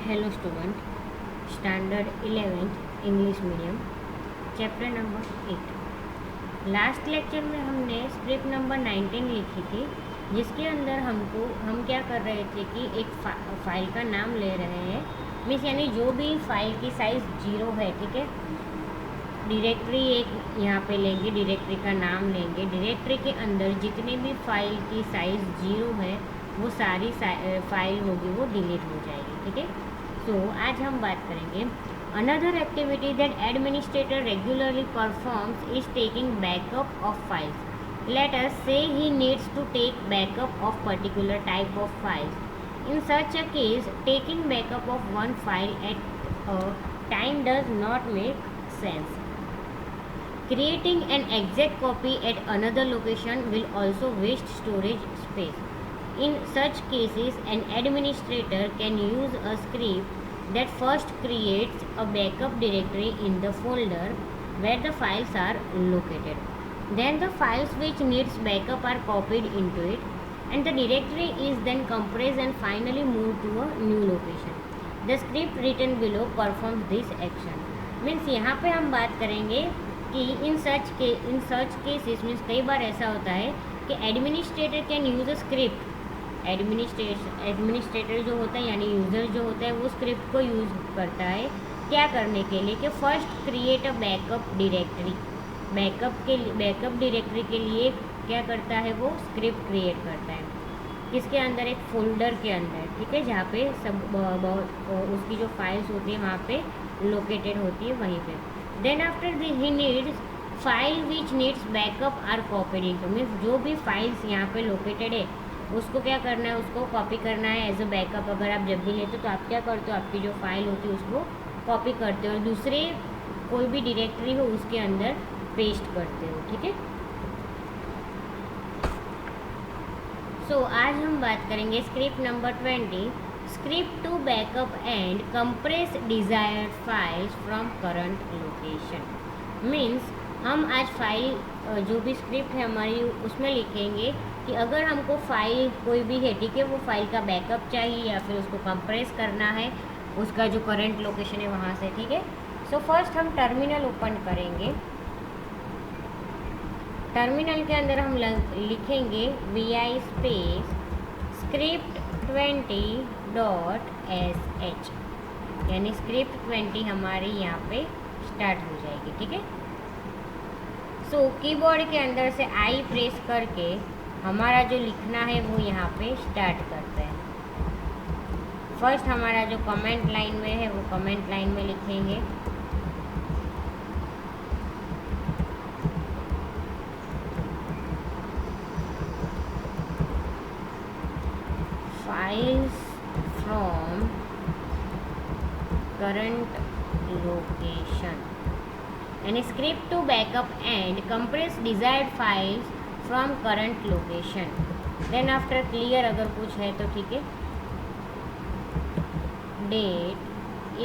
Hello student, standard 11th English medium, chapter number 8। Last lecture में हमने script number 19 लिखी थी, जिसके अंदर हम क्या कर रहे थे कि एक फाइल का नाम ले रहे हैं। मीन्स यानी जो भी फाइल की साइज़ 0 है, ठीक है। डायरेक्टरी एक यहाँ पे लेंगे, डायरेक्टरी का नाम लेंगे। डायरेक्टरी के अंदर जितनी भी फाइल की साइज़ 0 है वो सारी फाइल होगी वो डिलीट हो जाएगी, ठीक है। सो आज हम बात करेंगे another activity that administrator regularly performs is taking backup of files. Let us say he needs to take backup of particular type of files. In such a case taking backup of one file at a time does not make sense. Creating an exact copy at another location will also waste storage space. In such cases, an administrator can use a script that first creates a backup directory in the folder where the files are located. Then the files which needs backup are copied into it, and the directory is then compressed and finally moved to a new location. The script written below performs this action. Means यहाँ पे हम बात करेंगे कि इन such cases means कई बार ऐसा होता है कि administrator can use a script. Administrator जो होता है यानी यूज़र जो होता है वो स्क्रिप्ट को यूज़ करता है क्या करने के लिए कि first create a backup directory. Backup directory के लिए क्या करता है वो स्क्रिप्ट क्रिएट करता है किसके अंदर, एक फोल्डर के अंदर, ठीक है, जहाँ पे सब उसकी जो फाइल्स होती है वहाँ पे लोकेटेड होती है वहीं पे। Then after he needs file which needs backup are copied into. Means जो भी फाइल्स यहाँ पे लोकेटेड है उसको क्या करना है, उसको कॉपी करना है एज अ बैकअप। अगर आप जब भी लेते हो तो आप क्या करते हो, आपकी जो फाइल होती है उसको कॉपी करते हो और दूसरे कोई भी डायरेक्टरी हो उसके अंदर पेस्ट करते हो, ठीक है। सो आज हम बात करेंगे script number 20, script to backup and compress desired files from current location. Means हम आज फाइल जो भी स्क्रिप्ट है हमारी उसमें लिखेंगे कि अगर हमको फाइल कोई भी है, ठीक है, वो फाइल का बैकअप चाहिए या फिर उसको कंप्रेस करना है उसका जो करंट लोकेशन है वहाँ से, ठीक है। सो फर्स्ट हम टर्मिनल ओपन करेंगे। टर्मिनल के अंदर हम लिखेंगे vi स्पेस script 20.sh, यानी स्क्रिप्ट 20 हमारी यहाँ पे स्टार्ट हो जाएगी, ठीक है। सो कीबोर्ड के अंदर से आई प्रेस करके हमारा जो लिखना है वो यहाँ पे स्टार्ट करते हैं। फर्स्ट हमारा जो कमेंट लाइन में है वो कमेंट लाइन में लिखेंगे। Files from current location and script to backup and compress desired files from current location. Then after clear अगर कुछ है तो ठीक है, date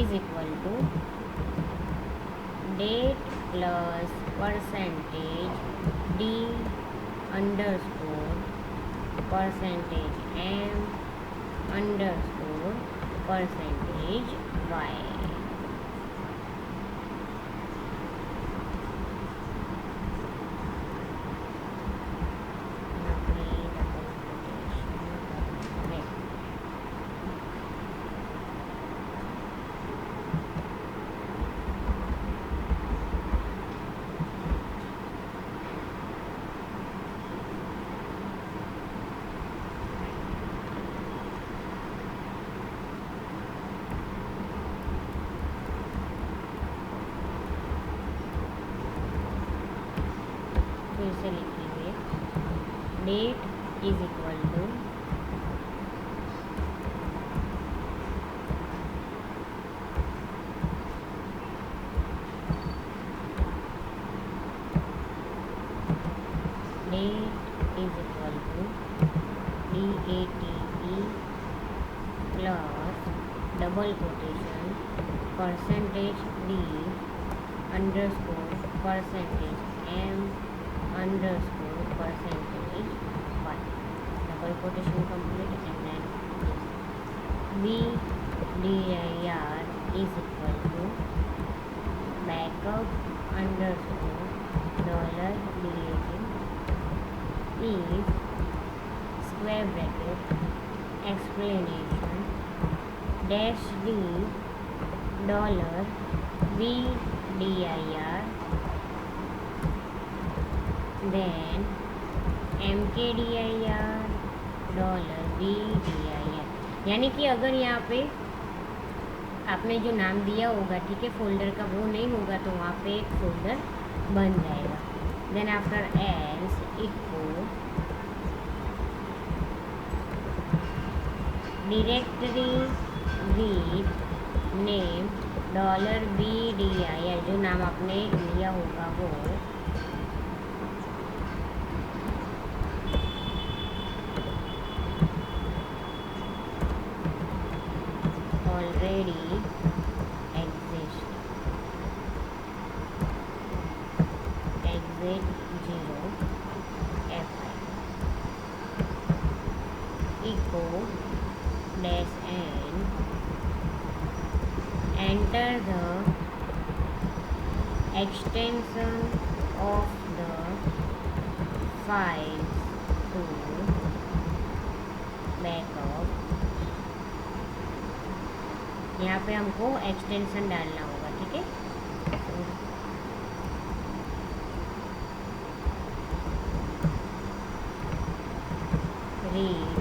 is equal to date plus percentage d underscore percentage m underscore percentage y. फिर से लिखेंगे date is equal to date is equal to DATE plus double quotation percentage D underscore percentage M underscore percentage y, double quotation complete, and then we dir is equal to backup underscore dollar dat is square bracket explanation dash d dollar vdir then mkdir dollar vdir। यानी कि अगर यहाँ पे आपने जो नाम दिया होगा, ठीक है, फोल्डर का, वो नहीं होगा तो वहाँ पे एक फोल्डर बन जाएगा। Then after else equal directory with name dollar vdir, जो नाम आपने लिया होगा वो already exist, exit 0 fi echo dash n, enter the extension of the files to backup। यहाँ पे हमको एक्सटेंशन डालना होगा, ठीक है। Read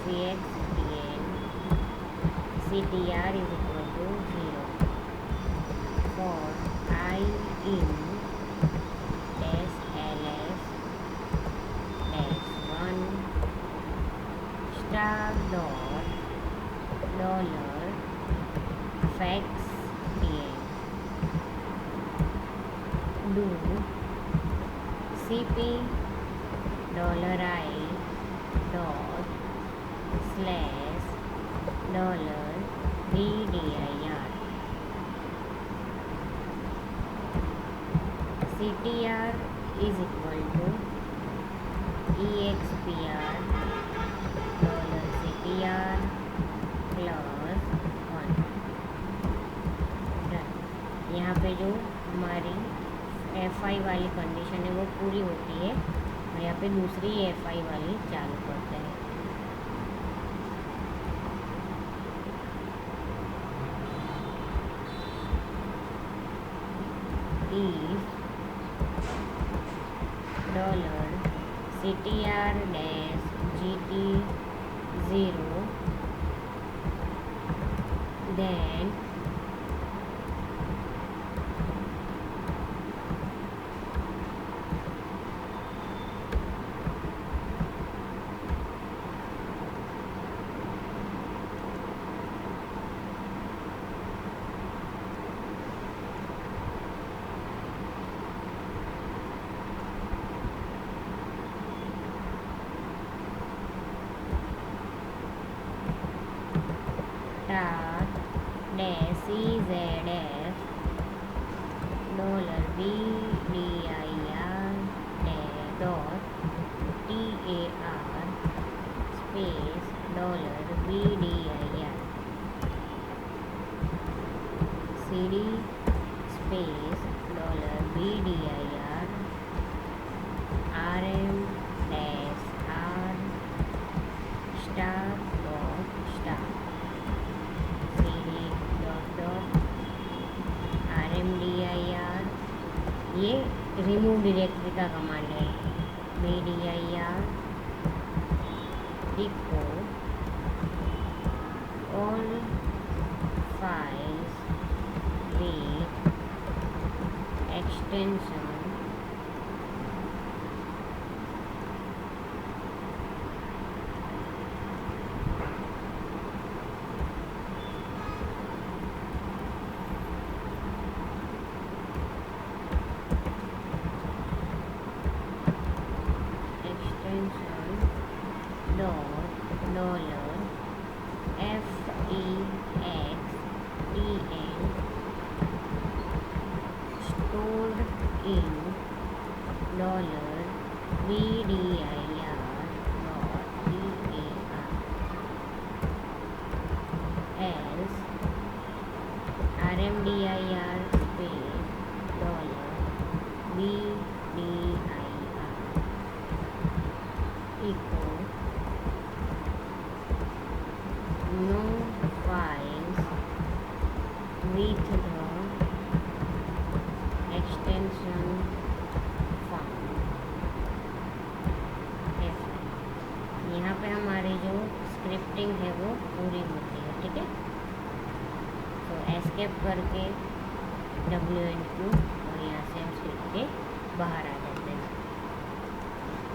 fexdn ctr is equal to 0 for I in dash ls dash 1 star dot dollar fexdn do cp dollar I dot slash dollar vdir ctr is equal to expr dollar ctr plus 1। यहाँ पे जो हमारी fi वाली condition है वो पूरी होती है और यहाँ पे दूसरी fi वाली चालू करते हैं। If dollar ctr dash gt 0 then start dash czf dollar vdir dot tar space dollar vdir cd space dollar vdir rm dash r star dot star rmdir, ये रिमूव डायरेक्टरी का कमांड है। vdir echo all files with extension dot dollar fexdn stored in as RMDIR space $BDIR equal no files with the extension found। यहाँ पे हमारी जो scripting है वो पूरी होती है, ठीक है। तो एस्केप करके WNQ और यहाँ से हम स्क्रिप्ट के बाहर आ जाते हैं।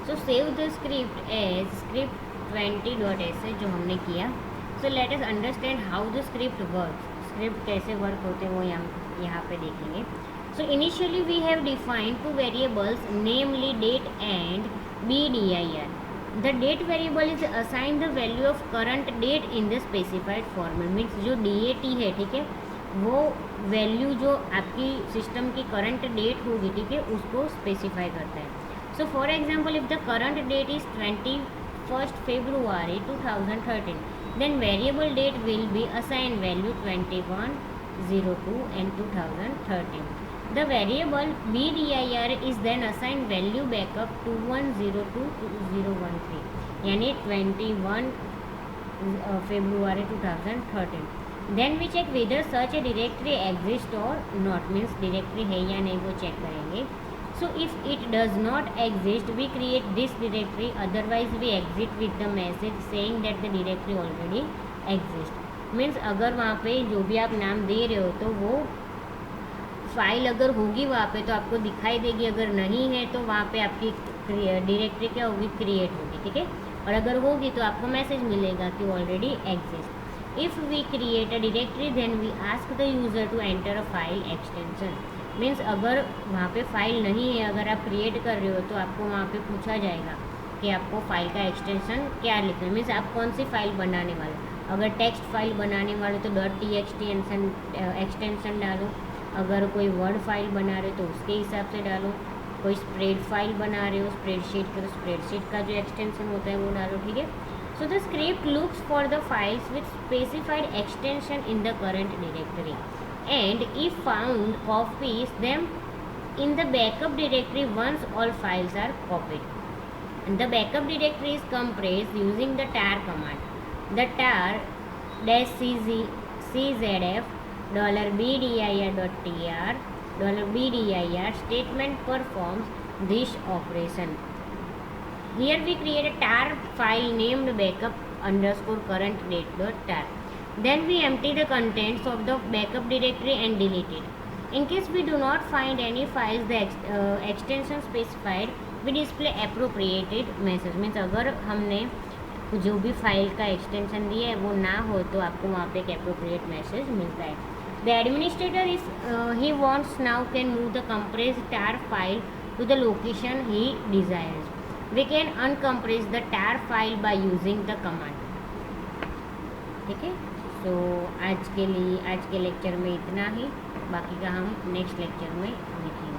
So save the script as script 20.sh जो हमने किया। So let us understand how the script work. Script कैसे वर्क होते हैं वो यहाँ पे देखेंगे। So initially we have defined two variables namely date and BDIR। The date variable is assign the value of current date in the specified format. Means जो DAT है, ठीक है, वो वैल्यू जो आपकी सिस्टम की करंट डेट होगी, ठीक है, उसको स्पेसिफाई करता है। So for example if the current date is 21st February 2013, then variable date will be assigned value 2102 and 2013. The variable BDIR is then assigned value backup 2102 to 013, यानी 21 February 2013. Then we check whether such a directory exists or not, means directory है या नहीं वो check करेंगे। So if it does not exist, we create this directory, otherwise we exit with the message saying that the directory already exists। Means अगर वहाँ पे जो भी आप नाम दे रहे हो तो वो फाइल अगर होगी वहाँ पे तो आपको दिखाई देगी, अगर नहीं है तो वहाँ पे आपकी डायरेक्टरी क्या होगी, क्रिएट होगी, ठीक है। और अगर होगी तो आपको मैसेज मिलेगा कि already exist. If we create a directory then we ask the user to enter a file extension. Means अगर वहाँ पे फाइल नहीं है, अगर आप क्रिएट कर रहे हो तो आपको वहाँ पे पूछा जाएगा कि आपको फाइल का एक्सटेंशन क्या लिखना है। मीन्स आप कौन सी फाइल बनाने वाले, अगर टेक्स्ट फाइल बनाने वाले तो .txt एक्सटेंशन डालो, अगर कोई वर्ड फाइल बना रहे हो तो उसके हिसाब से डालो, कोई स्प्रेड फाइल बना रहे हो स्प्रेडशीट का तो स्प्रेडशीट का जो एक्सटेंशन होता है वो डालो, ठीक है। So the script looks for the files with specified extension in the current directory and if found copies them in the backup directory once all files are copied. And the backup directory is compressed using the tar command. The tar -czf $bdir.tr $bdir statement performs this operation. Here we create a tar file named backup_current_date.tar. Then we empty the contents of the backup directory and delete it. In case we do not find any files, the extension specified, we display appropriated message. Means अगर हमने जो भी file का extension दिया है वो ना हो तो आपको वहाँ पे एक appropriate message मिलता है। The administrator, if he wants now, can move the compressed tar file to the location he desires. We can uncompress the tar file by using the command. ठीक है। तो आज के लेक्चर में इतना ही, बाकी का हम नेक्स्ट लेक्चर में देखेंगे।